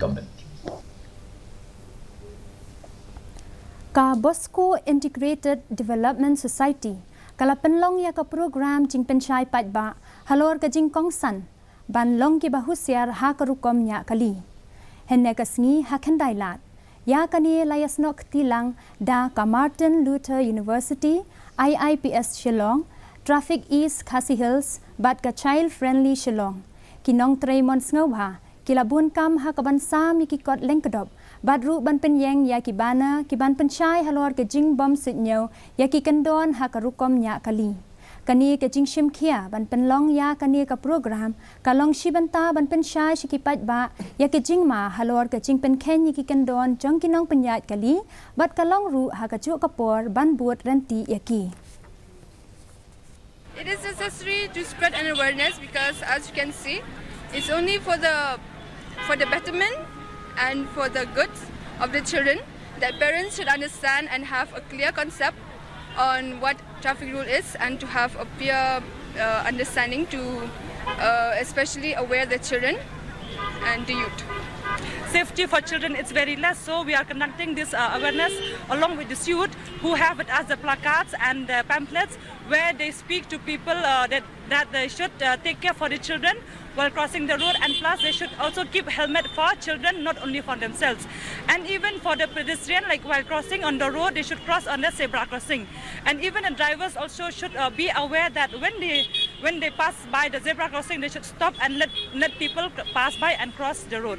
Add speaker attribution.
Speaker 1: government.
Speaker 2: Bosco Integrated Development Society kala Pynlong ya ka program jing Pynshai Paidbah Halor ka Jingkongsan ban long ki Husiar ha ka Rukom nya kali henne ka sngi ha khandai lat ya kani layas nok tilang da ka Martin Luther University IIPS Shillong Traffic East KHASI Hills bat ka Child Friendly Shillong kinong Traymon sngawa kilabun kam ha ka bansa mi ki kot lengkedop Badru ban penyeng ya kibana kiban Pynshai Halor ke jing bom sitnyo ya ki kendon ha ka Rukom nya kali kani ke jing shimkhia ban Pynlong ya kani ka program kalong shibanta ban Pynshai shiki Paidbah ya ke jing ma Halor ke jing penkhen ya ki kendon jong kinong penyat kali bat kalong ru ha ka chu kapor ban buat renti ya ki.
Speaker 3: It is necessary to spread an awareness because as you can see it's only for the betterment and for the good of the children that parents should understand and have a clear concept on what traffic rule is and to have a peer understanding to especially aware the children and the youth.
Speaker 4: Safety for children is very less, so we are conducting this awareness along with the youth who have it as the placards and the pamphlets where they speak to people that they should take care for the children while crossing the road, and plus they should also keep helmet for children, not only for themselves. And even for the pedestrian, like while crossing on the road, they should cross on the zebra crossing. And even the drivers also should be aware that when they pass by the zebra crossing, they should stop and let people pass by and cross the road.